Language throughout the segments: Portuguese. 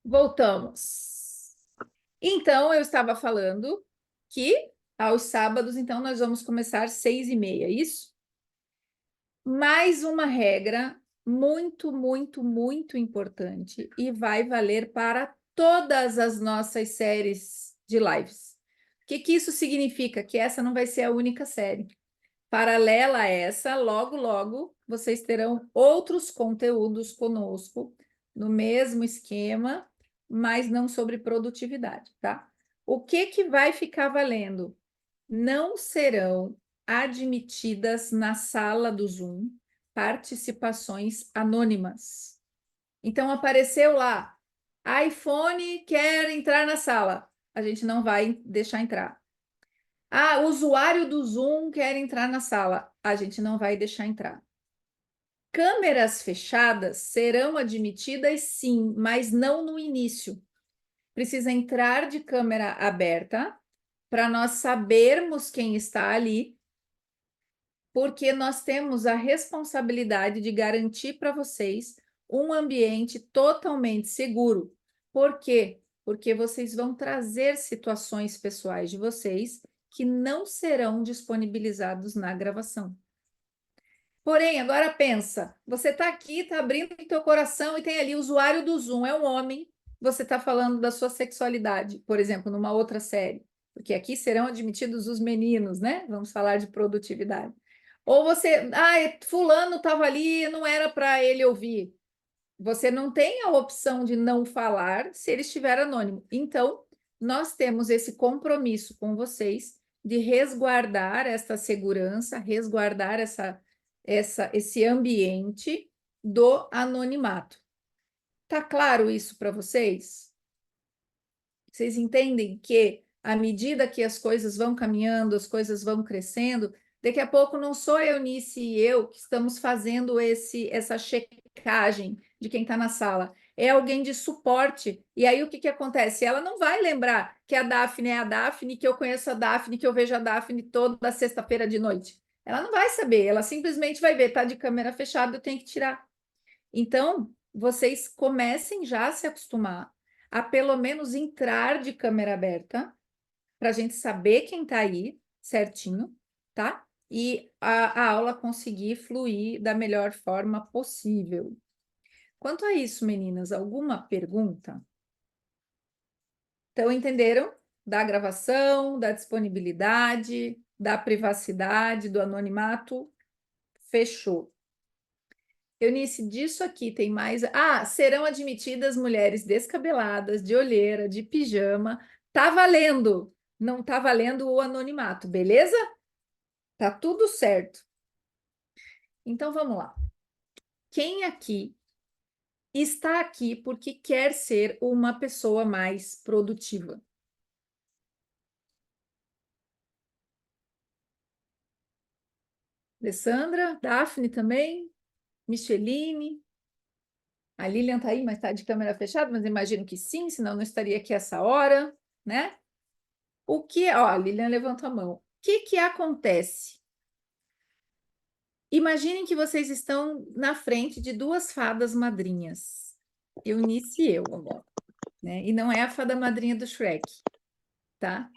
Voltamos. Então, eu estava falando que aos sábados, então, nós vamos começar 6h30, isso? Mais uma regra muito, muito, muito importante e vai valer para todas as nossas séries de lives. O que isso significa? Que essa não vai ser a única série. Paralela a essa, logo, logo, vocês terão outros conteúdos conosco, no mesmo esquema, mas não sobre produtividade, tá? O que vai ficar valendo? Não serão admitidas na sala do Zoom participações anônimas. Então, apareceu lá, iPhone quer entrar na sala. A gente não vai deixar entrar. O usuário do Zoom quer entrar na sala. A gente não vai deixar entrar. Câmeras fechadas serão admitidas, sim, mas não no início. Precisa entrar de câmera aberta para nós sabermos quem está ali, porque nós temos a responsabilidade de garantir para vocês um ambiente totalmente seguro. Por quê? Porque vocês vão trazer situações pessoais de vocês que não serão disponibilizados na gravação. Porém, agora pensa, você está aqui, está abrindo o teu coração e tem ali o usuário do Zoom, é um homem, você está falando da sua sexualidade, por exemplo, numa outra série, porque aqui serão admitidos os meninos, né? Vamos falar de produtividade. Ou você, fulano estava ali, não era para ele ouvir. Você não tem a opção de não falar se ele estiver anônimo. Então, nós temos esse compromisso com vocês de resguardar essa segurança, resguardar esse ambiente do anonimato. Tá claro isso para vocês? Vocês entendem que, à medida que as coisas vão caminhando, as coisas vão crescendo, daqui a pouco não sou a Eunice e eu que estamos fazendo essa checagem de quem está na sala. É alguém de suporte. E aí o que acontece? Ela não vai lembrar que a Daphne é a Daphne, que eu conheço a Daphne, que eu vejo a Daphne toda sexta-feira de noite. Ela não vai saber, ela simplesmente vai ver, tá de câmera fechada, eu tenho que tirar. Então, vocês comecem já a se acostumar a pelo menos entrar de câmera aberta, para a gente saber quem está aí certinho, tá? E a aula conseguir fluir da melhor forma possível. Quanto a isso, meninas, alguma pergunta? Então, entenderam? Da gravação, da disponibilidade, da privacidade, do anonimato? Fechou. Eunice, disso aqui tem mais. Serão admitidas mulheres descabeladas, de olheira, de pijama. Tá valendo. Não tá valendo o anonimato, beleza? Tá tudo certo. Então vamos lá. Quem aqui está aqui porque quer ser uma pessoa mais produtiva? Alessandra, Daphne também, Micheline, a Lilian tá aí, mas tá de câmera fechada, mas imagino que sim, senão não estaria aqui essa hora, né? A Lilian levantou a mão. O que acontece? Imaginem que vocês estão na frente de duas fadas madrinhas. Eunice e eu agora, né? E não é a fada madrinha do Shrek, tá?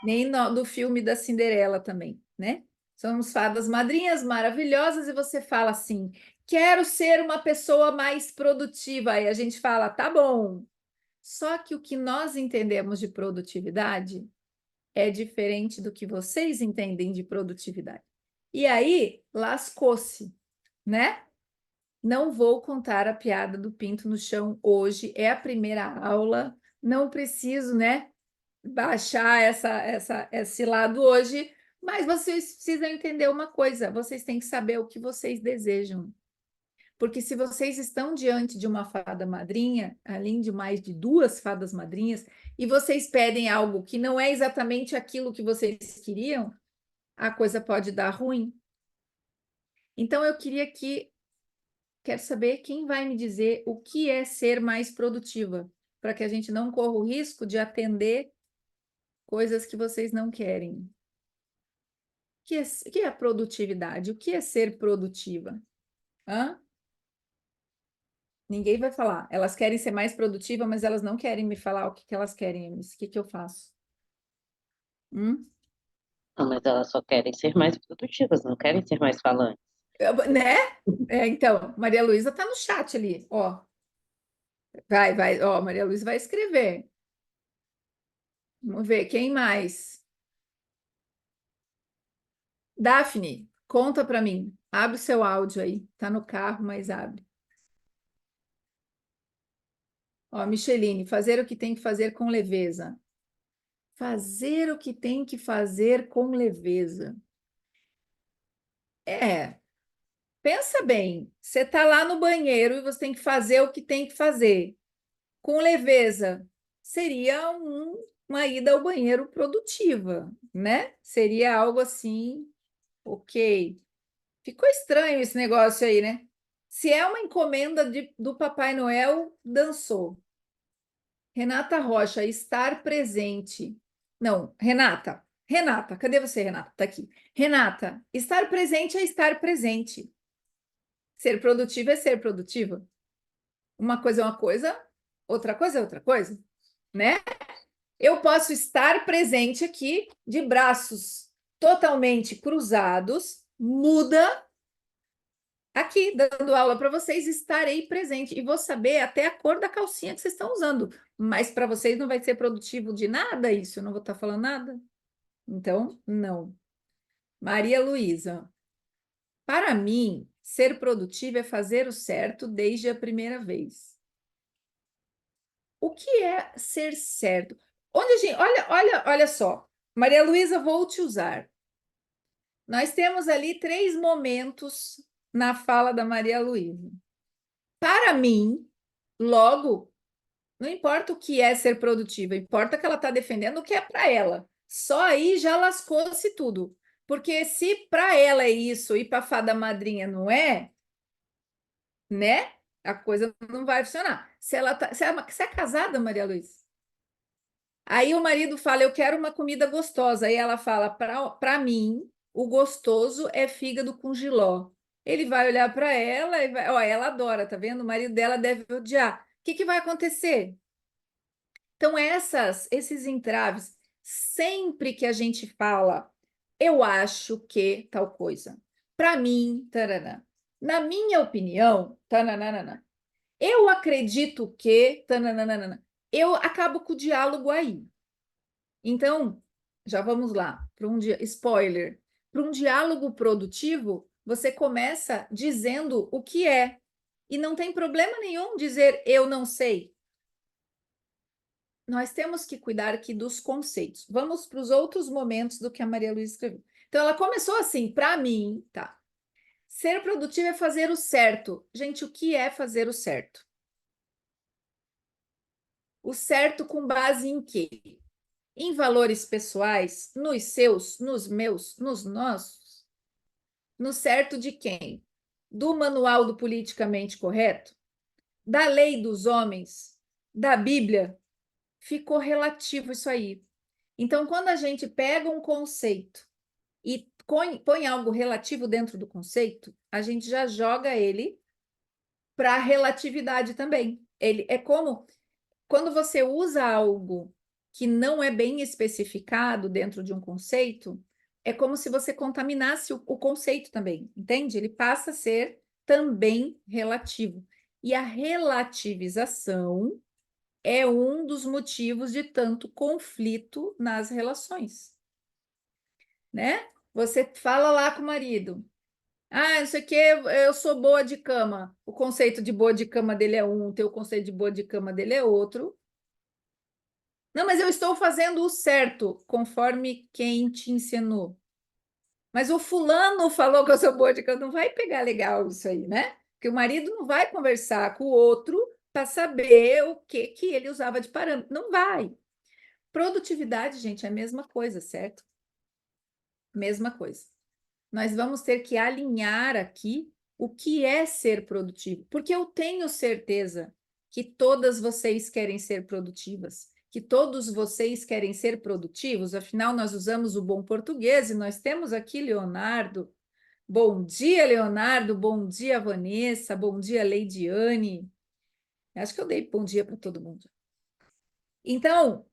Nem do filme da Cinderela também, né? Somos fadas madrinhas maravilhosas e você fala assim: quero ser uma pessoa mais produtiva. Aí a gente fala: tá bom. Só que o que nós entendemos de produtividade é diferente do que vocês entendem de produtividade. E aí, lascou-se, né? Não vou contar a piada do pinto no chão hoje, é a primeira aula, não preciso, né, baixar esse lado hoje, mas vocês precisam entender uma coisa, vocês têm que saber o que vocês desejam. Porque se vocês estão diante de uma fada madrinha, além de mais de duas fadas madrinhas, e vocês pedem algo que não é exatamente aquilo que vocês queriam, a coisa pode dar ruim. Então, eu queria quero saber quem vai me dizer o que é ser mais produtiva, para que a gente não corra o risco de atender coisas que vocês não querem. O que é produtividade? O que é ser produtiva? Hã? Ninguém vai falar. Elas querem ser mais produtivas, mas elas não querem me falar o que que elas querem, Eunice. O que que eu faço? Não, mas elas só querem ser mais produtivas, não querem ser mais falantes. Né? Então, Maria Luísa está no chat ali, ó. Vai, ó, Maria Luísa vai escrever. Vamos ver, quem mais? Daphne, conta para mim. Abre o seu áudio aí. Tá no carro, mas abre. Ó, Micheline, fazer o que tem que fazer com leveza. Fazer o que tem que fazer com leveza. É, pensa bem. Você tá lá no banheiro e você tem que fazer o que tem que fazer. Com leveza, seria uma ida ao banheiro produtiva, né? Seria algo assim, ok. Ficou estranho esse negócio aí, né? Se é uma encomenda do Papai Noel, dançou. Renata Rocha, estar presente. Não, Renata, cadê você, Renata? Tá aqui. Renata, estar presente é estar presente. Ser produtivo é ser produtiva. Uma coisa é uma coisa, outra coisa é outra coisa, né? Eu posso estar presente aqui de braços totalmente cruzados, muda aqui dando aula para vocês, estarei presente e vou saber até a cor da calcinha que vocês estão usando, mas para vocês não vai ser produtivo de nada isso, eu não vou estar falando nada. Então, não. Maria Luísa, para mim, ser produtivo é fazer o certo desde a primeira vez. O que é ser certo? Onde a gente, olha só. Maria Luísa, vou te usar. Nós temos ali 3 momentos na fala da Maria Luísa. Para mim, logo, não importa o que é ser produtiva, importa que ela está defendendo o que é para ela. Só aí já lascou-se tudo. Porque se para ela é isso e para a fada madrinha não é, né? A coisa não vai funcionar. Se ela tá, se é casada, Maria Luísa, aí o marido fala, eu quero uma comida gostosa. Aí ela fala, para mim, o gostoso é fígado com jiló. Ele vai olhar para ela e vai, ó, ela adora, tá vendo? O marido dela deve odiar. O que que vai acontecer? Então, esses entraves, sempre que a gente fala, eu acho que tal coisa, para mim, tarará, na minha opinião, tananana, eu acredito que, tananana, eu acabo com o diálogo aí. Então, já vamos lá, para um dia, spoiler, para um diálogo produtivo, você começa dizendo o que é, e não tem problema nenhum dizer eu não sei. Nós temos que cuidar aqui dos conceitos. Vamos para os outros momentos do que a Maria Luísa escreveu. Então, ela começou assim, para mim, tá? Ser produtivo é fazer o certo. Gente, o que é fazer o certo? O certo com base em quê? Em valores pessoais, nos seus, nos meus, nos nossos? No certo de quem? Do manual do politicamente correto? Da lei dos homens? Da Bíblia? Ficou relativo isso aí. Então, quando a gente pega um conceito e põe algo relativo dentro do conceito, a gente já joga ele para a relatividade também. Ele é como quando você usa algo que não é bem especificado dentro de um conceito, é como se você contaminasse o conceito também, entende? Ele passa a ser também relativo. E a relativização é um dos motivos de tanto conflito nas relações, né? Você fala lá com o marido, ah, não sei o que, eu sou boa de cama. O conceito de boa de cama dele é um, o teu conceito de boa de cama dele é outro. Não, mas eu estou fazendo o certo, conforme quem te ensinou. Mas o fulano falou que eu sou boa de cama, não vai pegar legal isso aí, né? Porque o marido não vai conversar com o outro para saber o que que ele usava de parâmetro. Não vai. Produtividade, gente, é a mesma coisa, certo? Mesma coisa. Nós vamos ter que alinhar aqui o que é ser produtivo, porque eu tenho certeza que todas vocês querem ser produtivas, que todos vocês querem ser produtivos, afinal, nós usamos o bom português e nós temos aqui Leonardo. Bom dia, Leonardo. Bom dia, Vanessa. Bom dia, Leidiane. Acho que eu dei bom dia para todo mundo. Então,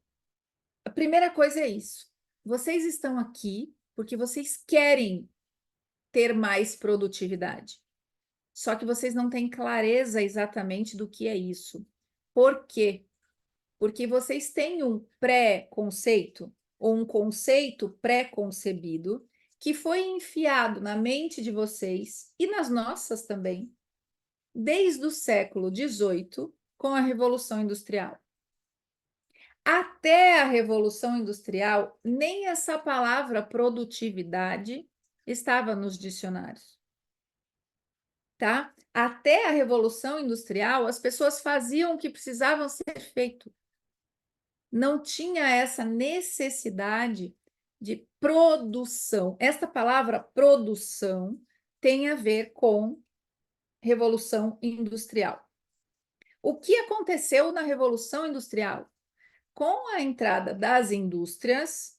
a primeira coisa é isso. Vocês estão aqui porque vocês querem ter mais produtividade. Só que vocês não têm clareza exatamente do que é isso. Por quê? Porque vocês têm um pré-conceito ou um conceito pré-concebido que foi enfiado na mente de vocês e nas nossas também, desde o século XVIII, com a Revolução Industrial. Até a Revolução Industrial, nem essa palavra produtividade estava nos dicionários. Tá? Até a Revolução Industrial, as pessoas faziam o que precisavam ser feito. Não tinha essa necessidade de produção. Esta palavra produção tem a ver com Revolução Industrial. O que aconteceu na Revolução Industrial? Com a entrada das indústrias,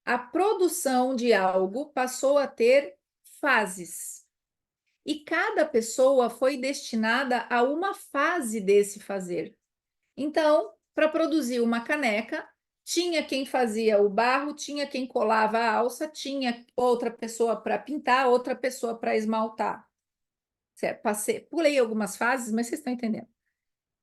a produção de algo passou a ter fases. E cada pessoa foi destinada a uma fase desse fazer. Então, para produzir uma caneca, tinha quem fazia o barro, tinha quem colava a alça, tinha outra pessoa para pintar, outra pessoa para esmaltar. Certo? Pulei algumas fases, mas vocês estão entendendo.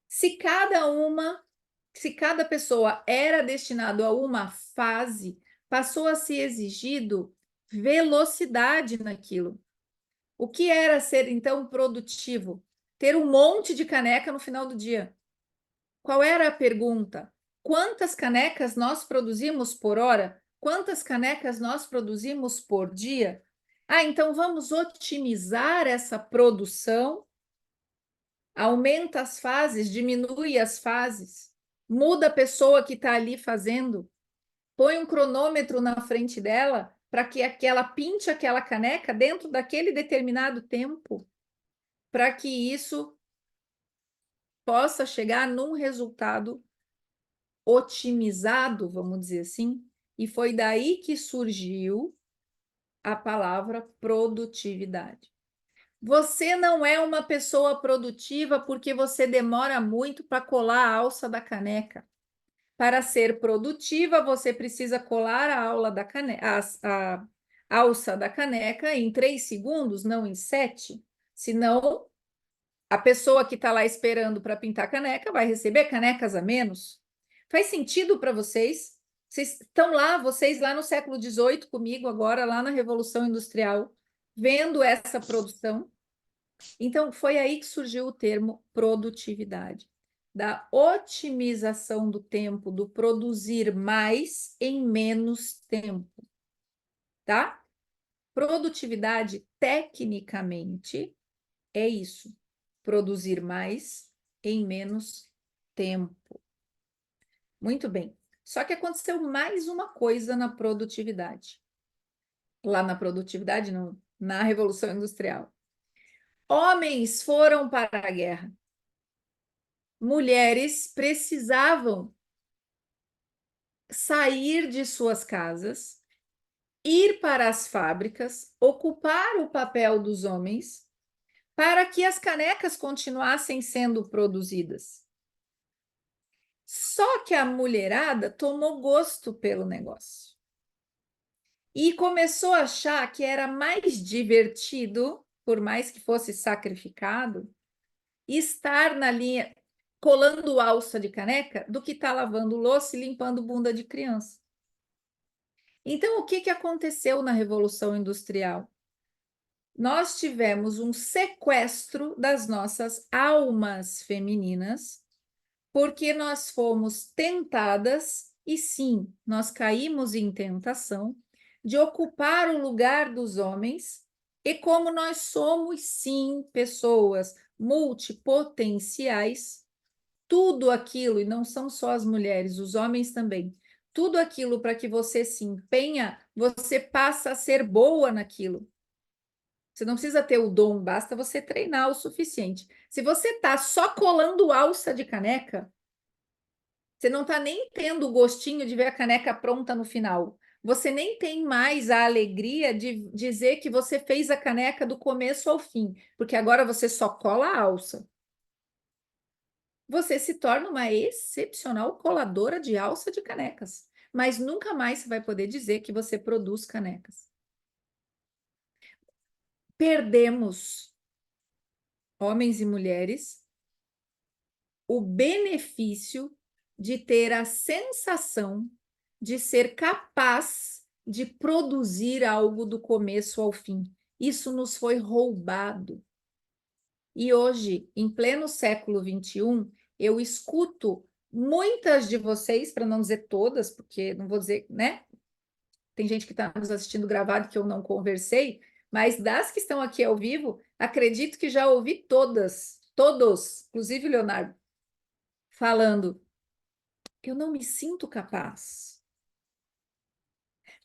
Se cada pessoa era destinado a uma fase, passou a ser exigido velocidade naquilo. O que era ser, então, produtivo? Ter um monte de caneca no final do dia. Qual era a pergunta? Quantas canecas nós produzimos por hora? Quantas canecas nós produzimos por dia? Ah, então vamos otimizar essa produção. Aumenta as fases, diminui as fases, muda a pessoa que está ali fazendo, põe um cronômetro na frente dela para que ela pinte aquela caneca dentro daquele determinado tempo, para que isso possa chegar num resultado otimizado, vamos dizer assim, e foi daí que surgiu a palavra produtividade. Você não é uma pessoa produtiva porque você demora muito para colar a alça da caneca. Para ser produtiva, você precisa colar a aula da caneca, a alça da caneca em 3 segundos, não em 7. Senão, a pessoa que está lá esperando para pintar a caneca vai receber canecas a menos. Faz sentido para vocês? Vocês estão lá, vocês lá no século XVIII comigo, agora lá na Revolução Industrial, vendo essa produção. Então, foi aí que surgiu o termo produtividade, da otimização do tempo, do produzir mais em menos tempo, tá? Produtividade, tecnicamente, é isso, produzir mais em menos tempo. Muito bem. Só que aconteceu mais uma coisa na produtividade. Lá na produtividade, não, na Revolução Industrial. Homens foram para a guerra. Mulheres precisavam sair de suas casas, ir para as fábricas, ocupar o papel dos homens, para que as canecas continuassem sendo produzidas. Só que a mulherada tomou gosto pelo negócio e começou a achar que era mais divertido, por mais que fosse sacrificado, estar na linha colando alça de caneca do que estar lavando louça e limpando bunda de criança. Então, o que aconteceu na Revolução Industrial? Nós tivemos um sequestro das nossas almas femininas, porque nós fomos tentadas, e sim, nós caímos em tentação de ocupar o lugar dos homens, e como nós somos, sim, pessoas multipotenciais, tudo aquilo, e não são só as mulheres, os homens também, tudo aquilo para que você se empenha, você passa a ser boa naquilo. Você não precisa ter o dom, basta você treinar o suficiente. Se você está só colando alça de caneca, você não está nem tendo o gostinho de ver a caneca pronta no final. Você nem tem mais a alegria de dizer que você fez a caneca do começo ao fim, porque agora você só cola a alça. você se torna uma excepcional coladora de alça de canecas, mas nunca mais você vai poder dizer que você produz canecas. Perdemos, homens e mulheres, o benefício de ter a sensação de ser capaz de produzir algo do começo ao fim. Isso nos foi roubado. E hoje, em pleno século XXI, eu escuto muitas de vocês, para não dizer todas, porque não vou dizer, né? Tem gente que está nos assistindo gravado que eu não conversei, mas das que estão aqui ao vivo, acredito que já ouvi todas, todos, inclusive o Leonardo, falando: eu não me sinto capaz.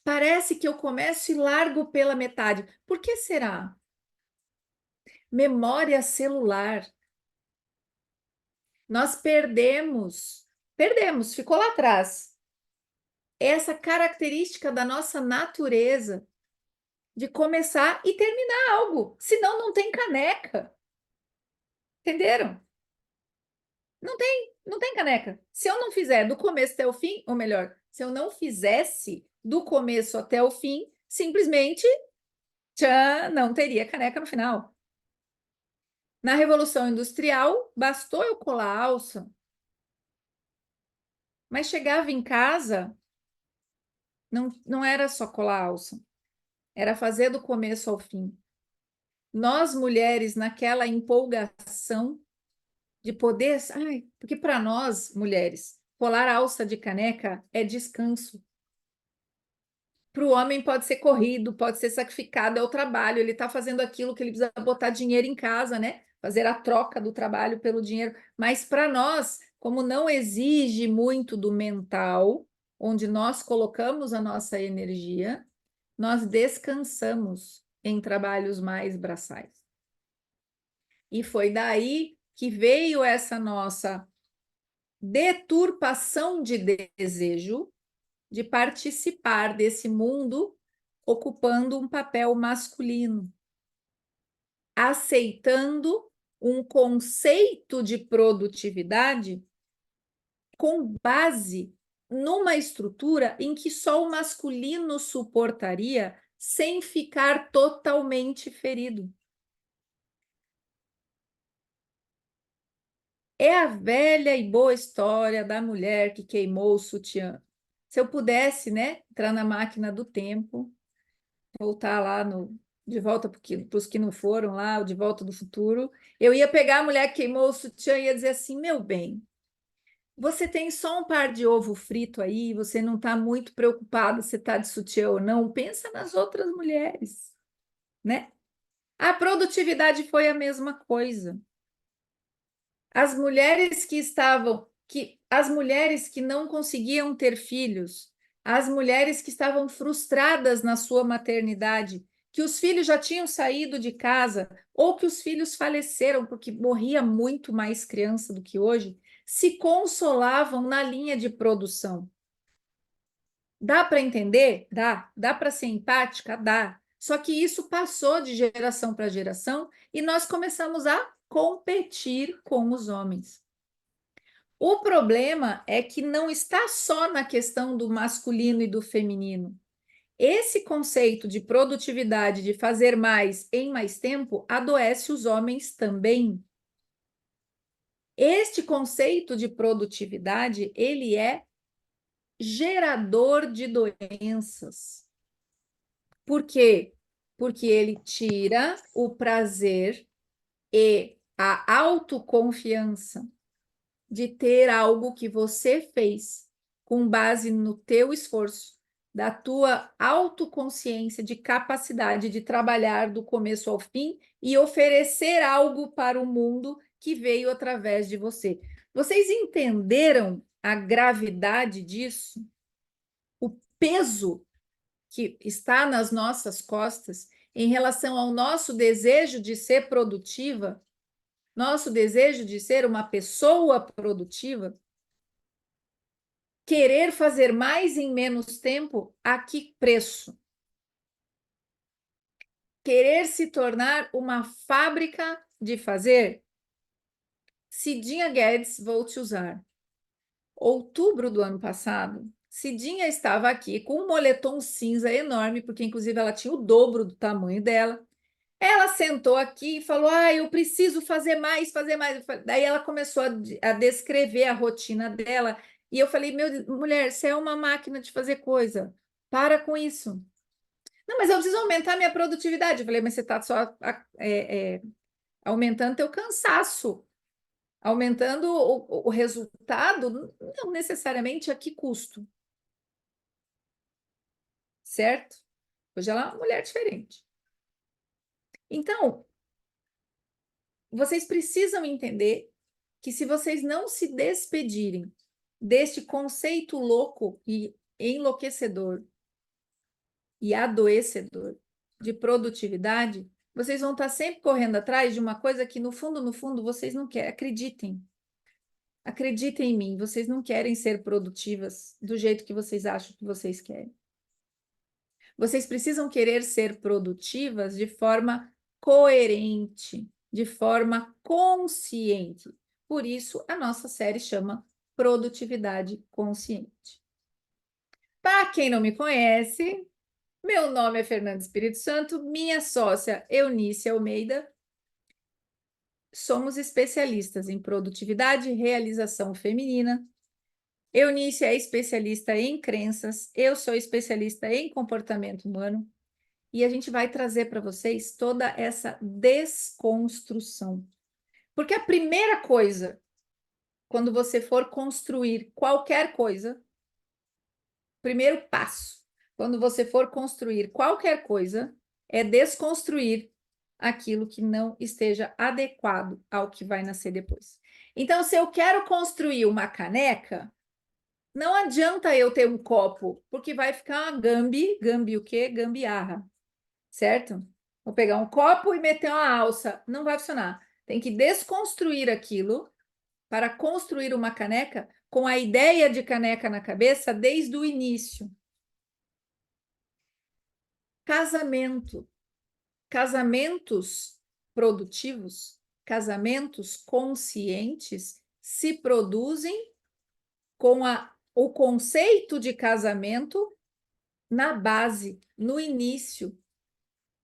Parece que eu começo e largo pela metade. Por que será? Memória celular. Nós perdemos, ficou lá atrás. Essa característica da nossa natureza de começar e terminar algo, senão não tem caneca. Entenderam? Não tem caneca. Se eu não fizer do começo até o fim, ou melhor, se eu não fizesse do começo até o fim, simplesmente tchan, não teria caneca no final. Na Revolução Industrial, bastou eu colar a alça, mas chegava em casa, não era só colar a alça, era fazer do começo ao fim. Nós, mulheres, naquela empolgação de poder. Ai, porque para nós, mulheres, colar alça de caneca é descanso. Para o homem pode ser corrido, pode ser sacrificado, é o trabalho, ele está fazendo aquilo que ele precisa botar dinheiro em casa, né? Fazer a troca do trabalho pelo dinheiro. Mas para nós, como não exige muito do mental, onde nós colocamos a nossa energia, nós descansamos em trabalhos mais braçais. E foi daí que veio essa nossa deturpação de desejo de participar desse mundo ocupando um papel masculino, aceitando um conceito de produtividade com base numa estrutura em que só o masculino suportaria sem ficar totalmente ferido. É a velha e boa história da mulher que queimou o sutiã. Se eu pudesse, né, entrar na máquina do tempo, voltar lá de volta para os que não foram lá, o De Volta do Futuro, eu ia pegar a mulher que queimou o sutiã e ia dizer assim: meu bem, você tem só um par de ovo frito aí, você não está muito preocupado se está de sutiã ou não, pensa nas outras mulheres, né? A produtividade foi a mesma coisa. As mulheres as mulheres que não conseguiam ter filhos, as mulheres que estavam frustradas na sua maternidade, que os filhos já tinham saído de casa ou que os filhos faleceram porque morria muito mais criança do que hoje, se consolavam na linha de produção. Dá para entender? Dá. Dá para ser empática? Dá. Só que isso passou de geração para geração e nós começamos a competir com os homens. O problema é que não está só na questão do masculino e do feminino. Esse conceito de produtividade, de fazer mais em mais tempo, adoece os homens também. Este conceito de produtividade, ele é gerador de doenças. Por quê? Porque ele tira o prazer e a autoconfiança de ter algo que você fez com base no teu esforço, da tua autoconsciência de capacidade de trabalhar do começo ao fim e oferecer algo para o mundo que veio através de você. Vocês entenderam a gravidade disso? O peso que está nas nossas costas em relação ao nosso desejo de ser produtiva, nosso desejo de ser uma pessoa produtiva, querer fazer mais em menos tempo, a que preço? Querer se tornar uma fábrica de fazer? Se Cidinha Guedes, vou te usar. Outubro do ano passado, Cidinha estava aqui com um moletom cinza enorme, porque inclusive ela tinha o dobro do tamanho dela. Ela sentou aqui e falou: Ah, eu preciso fazer mais, fazer mais. Daí ela começou a descrever a rotina dela. E eu falei: mulher, você é uma máquina de fazer coisa. Para com isso. Não, mas eu preciso aumentar minha produtividade. Eu falei: Mas você está só aumentando teu cansaço, aumentando o resultado, não necessariamente a que custo, certo? Hoje ela é uma mulher diferente. Então, vocês precisam entender que se vocês não se despedirem deste conceito louco e enlouquecedor e adoecedor de produtividade, vocês vão estar sempre correndo atrás de uma coisa que, no fundo, vocês não querem. Acreditem. Acreditem em mim, vocês não querem ser produtivas do jeito que vocês acham que vocês querem. Vocês precisam querer ser produtivas de forma coerente, de forma consciente. Por isso, a nossa série chama Produtividade Consciente. Para quem não me conhece, meu nome é Fernanda Espírito Santo, minha sócia Eunice Almeida. Somos especialistas em produtividade e realização feminina. Eunice é especialista em crenças, eu sou especialista em comportamento humano. E a gente vai trazer para vocês toda essa desconstrução. Porque a primeira coisa, quando você for construir qualquer coisa, primeiro passo, quando você for construir qualquer coisa, é desconstruir aquilo que não esteja adequado ao que vai nascer depois. Então, se eu quero construir uma caneca, não adianta eu ter um copo, porque vai ficar uma gambi o quê? Gambiarra, certo? Vou pegar um copo e meter uma alça, não vai funcionar. Tem que desconstruir aquilo para construir uma caneca com a ideia de caneca na cabeça desde o início. Casamento. Casamentos produtivos, casamentos conscientes se produzem com o conceito de casamento na base, no início.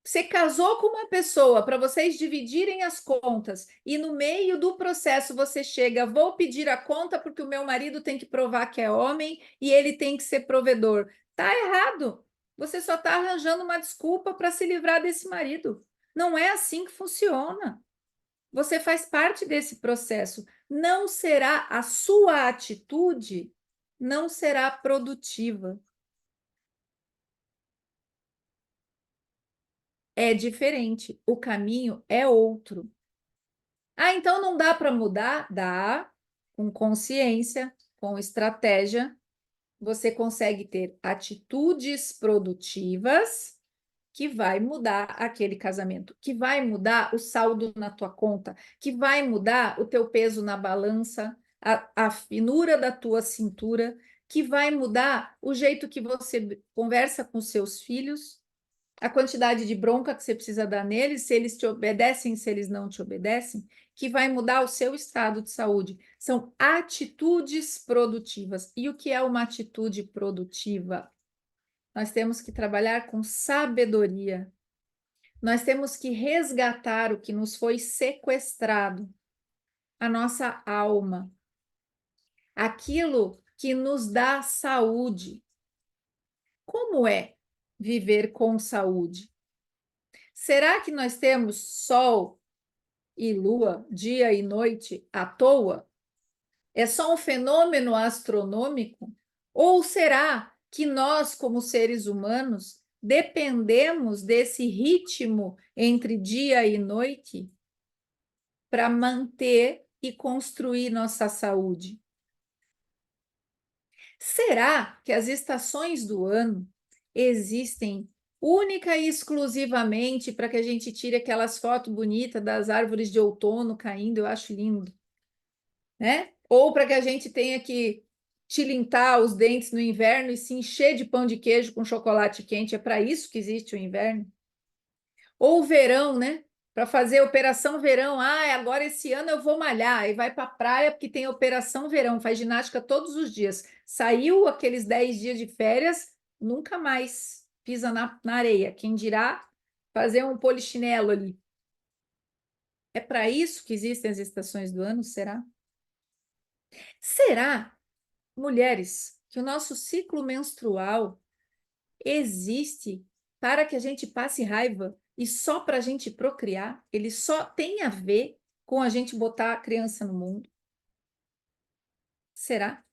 Você casou com uma pessoa para vocês dividirem as contas e no meio do processo você chega, vou pedir a conta porque o meu marido tem que provar que é homem e ele tem que ser provedor. Tá errado. Você só está arranjando uma desculpa para se livrar desse marido. Não é assim que funciona. Você faz parte desse processo. Não será a sua atitude, não será produtiva. É diferente. O caminho é outro. Ah, então não dá para mudar? Dá, com consciência, com estratégia. Você consegue ter atitudes produtivas que vai mudar aquele casamento, que vai mudar o saldo na tua conta, que vai mudar o teu peso na balança, a finura da tua cintura, que vai mudar o jeito que você conversa com seus filhos, a quantidade de bronca que você precisa dar neles, se eles te obedecem, se eles não te obedecem, que vai mudar o seu estado de saúde. São atitudes produtivas. E o que é uma atitude produtiva? Nós temos que trabalhar com sabedoria. Nós temos que resgatar o que nos foi sequestrado, a nossa alma, aquilo que nos dá saúde. Como é viver com saúde? Será que nós temos sol e lua, dia e noite à toa? É só um fenômeno astronômico? Ou será que nós, como seres humanos, dependemos desse ritmo entre dia e noite para manter e construir nossa saúde? Será que as estações do ano existem única e exclusivamente para que a gente tire aquelas fotos bonitas das árvores de outono caindo? Eu acho lindo, né? Ou para que a gente tenha que tilintar os dentes no inverno e se encher de pão de queijo com chocolate quente? É para isso que existe o inverno? Ou o verão, né? para fazer operação verão. Ah, agora esse ano eu vou malhar. E vai para a praia porque tem operação verão, faz ginástica todos os dias. Saiu aqueles 10 dias de férias, nunca mais pisa na areia. Quem dirá fazer um polichinelo ali? É para isso que existem as estações do ano, será? Será, mulheres, que o nosso ciclo menstrual existe para que a gente passe raiva e só para a gente procriar? Ele só tem a ver com a gente botar a criança no mundo? Será?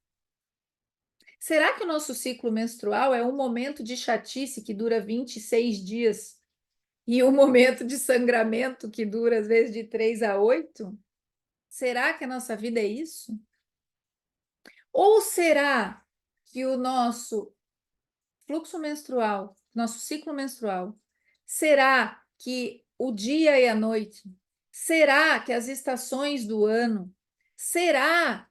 Será que o nosso ciclo menstrual é um momento de chatice que dura 26 dias e um momento de sangramento que dura às vezes de 3 a 8? Será que a nossa vida é isso? Ou será que o nosso fluxo menstrual, nosso ciclo menstrual, será que o dia e a noite, será que as estações do ano, será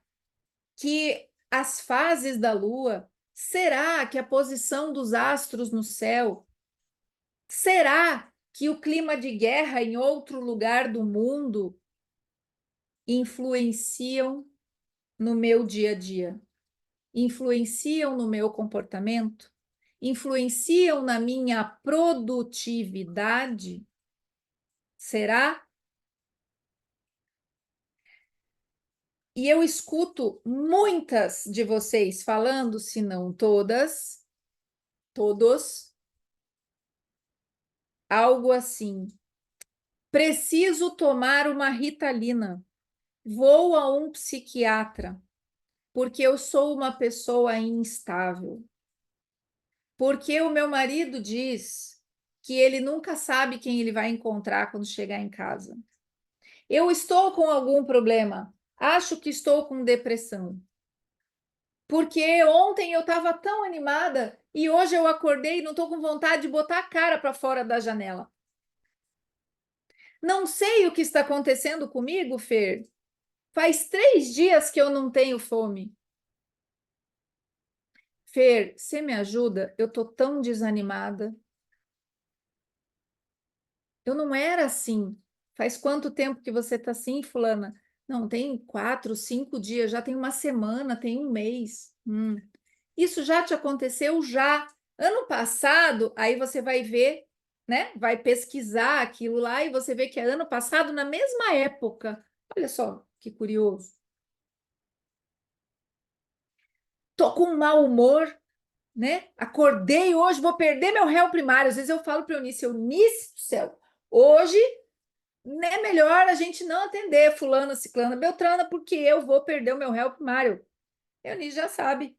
que as fases da lua, será que a posição dos astros no céu, será que o clima de guerra em outro lugar do mundo influenciam no meu dia a dia? Influenciam no meu comportamento? Influenciam na minha produtividade? Será? E eu escuto muitas de vocês falando, se não todas, todos, algo assim: preciso tomar uma Ritalina, vou a um psiquiatra, porque eu sou uma pessoa instável. Porque o meu marido diz que ele nunca sabe quem ele vai encontrar quando chegar em casa. Eu estou com algum problema. Acho que estou com depressão. Porque ontem eu estava tão animada e hoje eu acordei e não estou com vontade de botar a cara para fora da janela. Não sei o que está acontecendo comigo, Fer. Faz 3 dias que eu não tenho fome. Fer, você me ajuda? Eu estou tão desanimada. Eu não era assim. Faz quanto tempo que você está assim, fulana? Não, tem 4, 5 dias, já tem uma semana, tem um mês. Isso já te aconteceu já. Ano passado, aí você vai ver, né? Vai pesquisar aquilo lá e você vê que é ano passado, na mesma época. Olha só que curioso. Tô com mau humor, né? Acordei hoje, vou perder meu réu primário. Às vezes eu falo para Eunice do céu, hoje é melhor a gente não atender fulana, ciclana, beltrana, porque eu vou perder o meu réu primário. Eunice já sabe.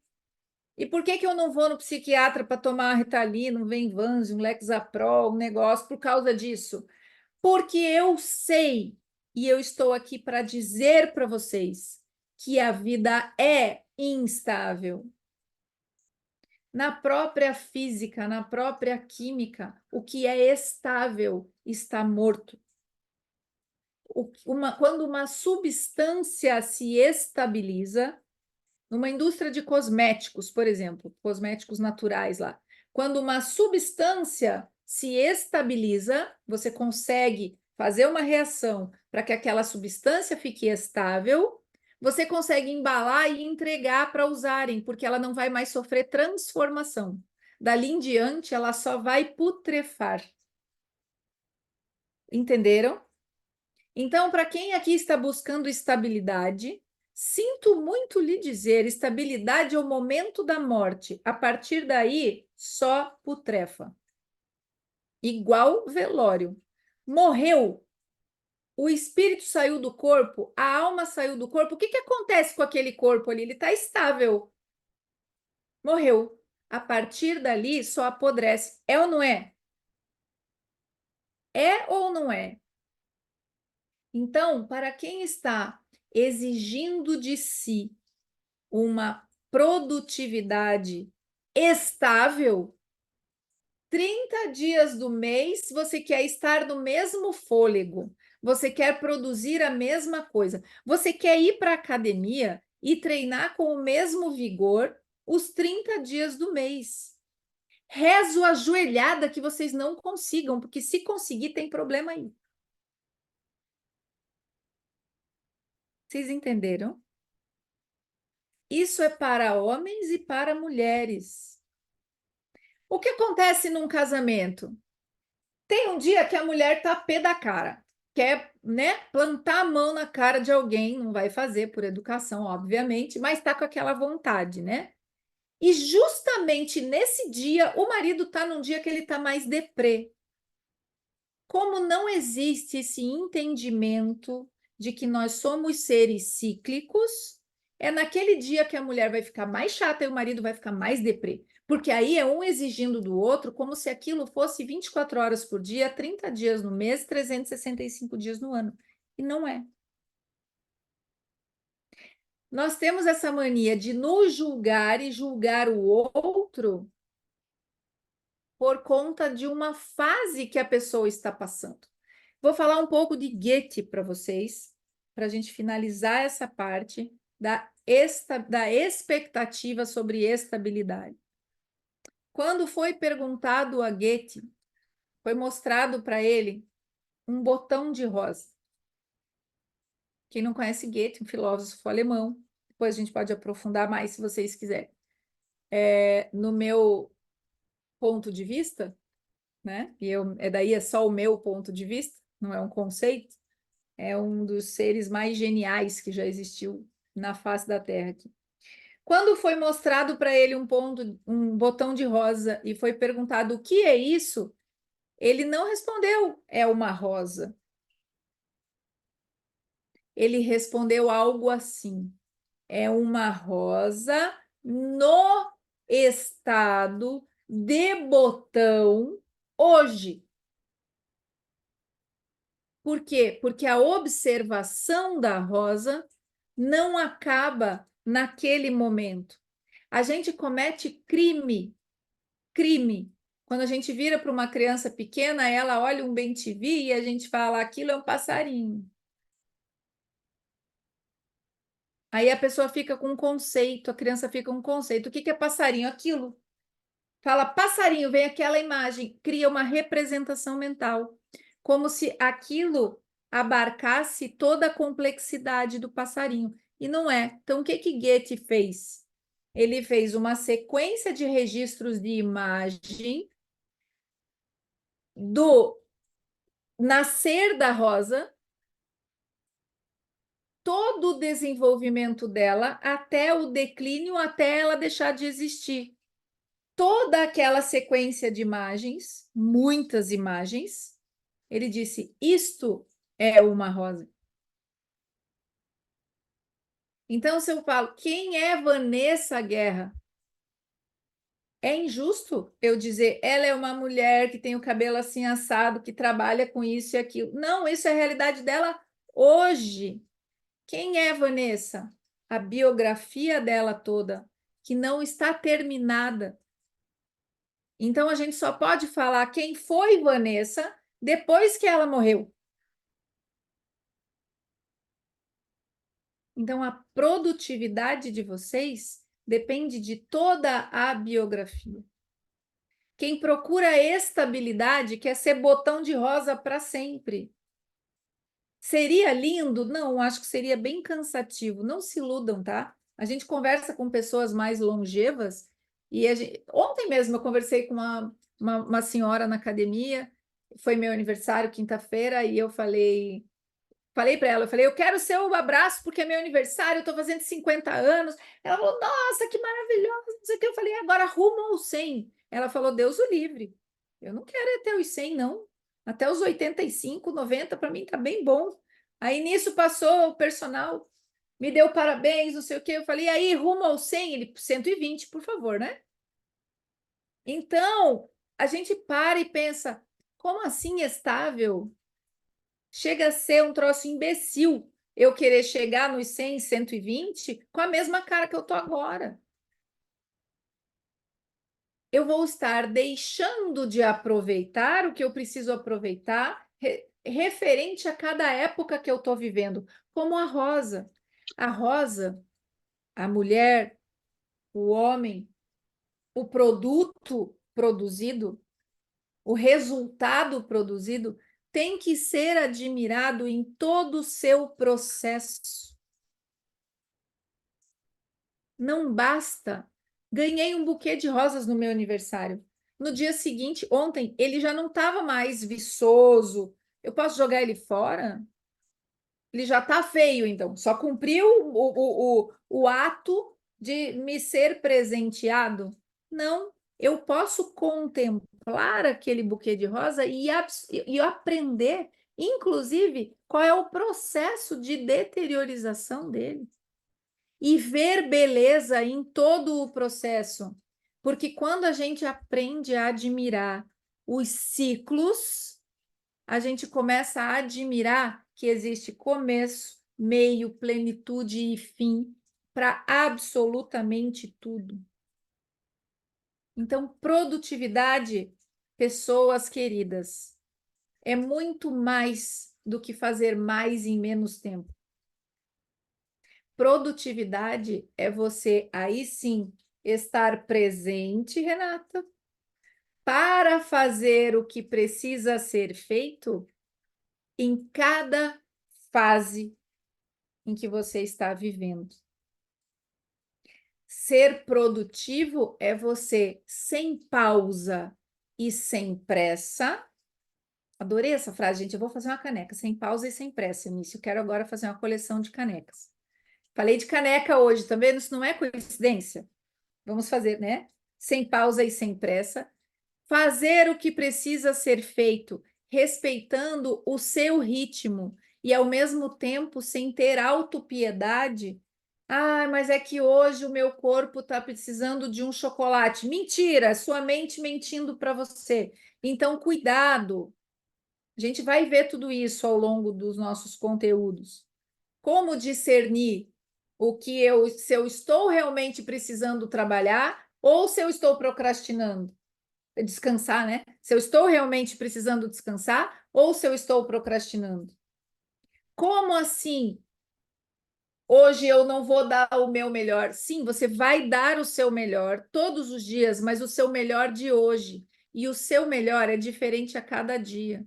E por que que eu não vou no psiquiatra para tomar Ritalina, um Venvanse, um Lexapro, um negócio por causa disso? Porque eu sei e eu estou aqui para dizer para vocês que a vida é instável. Na própria física, na própria química, o que é estável está morto. Quando uma substância se estabiliza, numa indústria de cosméticos, por exemplo, cosméticos naturais lá, quando uma substância se estabiliza, você consegue fazer uma reação para que aquela substância fique estável, você consegue embalar e entregar para usarem, porque ela não vai mais sofrer transformação. Dali em diante, ela só vai putrefar. Entenderam? Então, para quem aqui está buscando estabilidade, sinto muito lhe dizer, estabilidade é o momento da morte. A partir daí, só putrefa. Igual velório. Morreu, o espírito saiu do corpo, a alma saiu do corpo. O que que acontece com aquele corpo ali? Ele está estável. Morreu. A partir dali, só apodrece. É ou não é? É ou não é? Então, para quem está exigindo de si uma produtividade estável, 30 dias do mês você quer estar no mesmo fôlego, você quer produzir a mesma coisa, você quer ir para a academia e treinar com o mesmo vigor os 30 dias do mês. Rezo ajoelhada que vocês não consigam, porque se conseguir, tem problema aí. Vocês entenderam? Isso é para homens e para mulheres. O que acontece num casamento? Tem um dia que a mulher tá pé da cara, quer, né, plantar a mão na cara de alguém, não vai fazer por educação, obviamente, mas tá com aquela vontade, né? E justamente nesse dia, o marido tá num dia que ele tá mais deprê. Como não existe esse entendimento de que nós somos seres cíclicos, é naquele dia que a mulher vai ficar mais chata e o marido vai ficar mais deprê. Porque aí é um exigindo do outro como se aquilo fosse 24 horas por dia, 30 dias no mês, 365 dias no ano. E não é. Nós temos essa mania de nos julgar e julgar o outro por conta de uma fase que a pessoa está passando. Vou falar um pouco de Goethe para vocês, para a gente finalizar essa parte da expectativa sobre estabilidade. Quando foi perguntado a Goethe, foi mostrado para ele um botão de rosa. Quem não conhece Goethe, um filósofo alemão, depois a gente pode aprofundar mais se vocês quiserem. No meu ponto de vista, né? Daí é só o meu ponto de vista, não é um conceito. É um dos seres mais geniais que já existiu na face da Terra aqui. Quando foi mostrado para ele um botão de rosa e foi perguntado o que é isso, ele não respondeu, é uma rosa. Ele respondeu algo assim: é uma rosa no estado de botão hoje. Por quê? Porque a observação da rosa não acaba naquele momento. A gente comete crime. Quando a gente vira para uma criança pequena, ela olha um bem-te-vi e a gente fala, aquilo é um passarinho. Aí a pessoa fica com um conceito, a criança fica com um conceito. O que é passarinho? Aquilo. Fala passarinho, vem aquela imagem, cria uma representação mental, como se aquilo abarcasse toda a complexidade do passarinho. E não é. Então, o que Goethe fez? Ele fez uma sequência de registros de imagem do nascer da rosa, todo o desenvolvimento dela até o declínio, até ela deixar de existir. Toda aquela sequência de imagens, muitas imagens, ele disse: isto é uma rosa. Então, se eu falo, quem é Vanessa Guerra? É injusto eu dizer, ela é uma mulher que tem o cabelo assim assado, que trabalha com isso e aquilo. Não, isso é a realidade dela hoje. Quem é Vanessa? A biografia dela toda, que não está terminada. Então, a gente só pode falar quem foi Vanessa depois que ela morreu. Então, a produtividade de vocês depende de toda a biografia. Quem procura estabilidade quer ser botão de rosa para sempre. Seria lindo? Não, acho que seria bem cansativo. Não se iludam, tá? A gente conversa com pessoas mais longevas e ontem mesmo eu conversei com uma senhora na academia, foi meu aniversário, quinta-feira, e eu falei para ela, eu falei, eu quero o seu abraço porque é meu aniversário, eu estou fazendo 50 anos. Ela falou, nossa, que maravilhoso, não sei o que. Eu falei, agora rumo aos 100. Ela falou, Deus o livre. Eu não quero ir até os 100, não. Até os 85, 90, para mim tá bem bom. Aí nisso passou o personal, me deu parabéns, não sei o que. Eu falei, aí rumo aos 100, ele 120, por favor, né? Então, a gente para e pensa, como assim estável? Chega a ser um troço imbecil eu querer chegar nos 100, 120 com a mesma cara que eu tô agora. Eu vou estar deixando de aproveitar o que eu preciso aproveitar referente a cada época que eu estou vivendo, como a rosa. A rosa, a mulher, o homem, o produto produzido, o resultado produzido tem que ser admirado em todo o seu processo. Não basta. Ganhei um buquê de rosas no meu aniversário. No dia seguinte, ontem, ele já não estava mais viçoso. Eu posso jogar ele fora? Ele já está feio, então. Só cumpriu o ato de me ser presenteado? Não. Eu posso contemplar aquele buquê de rosa e aprender, inclusive, qual é o processo de deteriorização dele e ver beleza em todo o processo. Porque quando a gente aprende a admirar os ciclos, a gente começa a admirar que existe começo, meio, plenitude e fim para absolutamente tudo. Então, produtividade, pessoas queridas, é muito mais do que fazer mais em menos tempo. Produtividade é você, aí sim, estar presente, Renata, para fazer o que precisa ser feito em cada fase em que você está vivendo. Ser produtivo é você sem pausa e sem pressa. Adorei essa frase, gente. Eu vou fazer uma caneca sem pausa e sem pressa, Eunice. Eu quero agora fazer uma coleção de canecas. Falei de caneca hoje, tá vendo? Isso não é coincidência. Vamos fazer, né? Sem pausa e sem pressa. Fazer o que precisa ser feito, respeitando o seu ritmo e, ao mesmo tempo, sem ter autopiedade. Ah, mas é que hoje o meu corpo está precisando de um chocolate. Mentira, sua mente mentindo para você. Então, cuidado. A gente vai ver tudo isso ao longo dos nossos conteúdos. Como discernir se eu estou realmente precisando trabalhar ou se eu estou procrastinando? Descansar, né? Se eu estou realmente precisando descansar ou se eu estou procrastinando. Como assim? Hoje eu não vou dar o meu melhor. Sim, você vai dar o seu melhor todos os dias, mas o seu melhor de hoje. E o seu melhor é diferente a cada dia.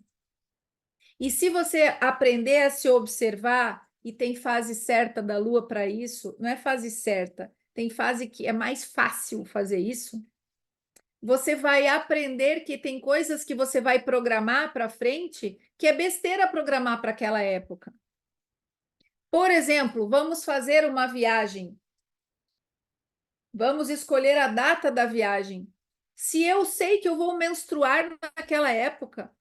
E se você aprender a se observar, e tem fase certa da Lua para isso, não é fase certa, tem fase que é mais fácil fazer isso. Você vai aprender que tem coisas que você vai programar para frente que é besteira programar para aquela época. Por exemplo, vamos fazer uma viagem. Vamos escolher a data da viagem. Se eu sei que eu vou menstruar naquela época,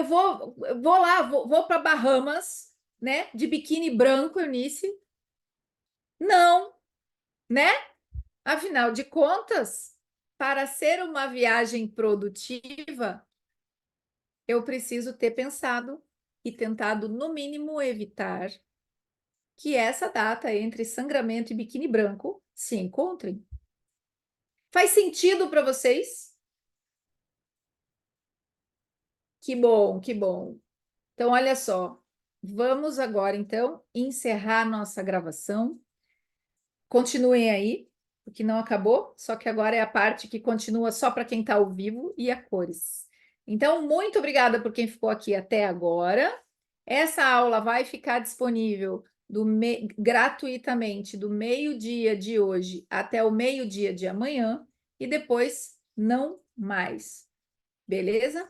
vou para Bahamas, né? De biquíni branco, Eunice. Não, né? Afinal de contas, para ser uma viagem produtiva, eu preciso ter pensado e tentado, no mínimo, evitar que essa data entre sangramento e biquíni branco se encontrem. Faz sentido para vocês? Que bom, que bom. Então, olha só. Vamos agora, então, encerrar nossa gravação. Continuem aí, porque não acabou, só que agora é a parte que continua só para quem está ao vivo e a cores. Então, muito obrigada por quem ficou aqui até agora. Essa aula vai ficar disponível gratuitamente do meio-dia de hoje até o meio-dia de amanhã e depois não mais. Beleza?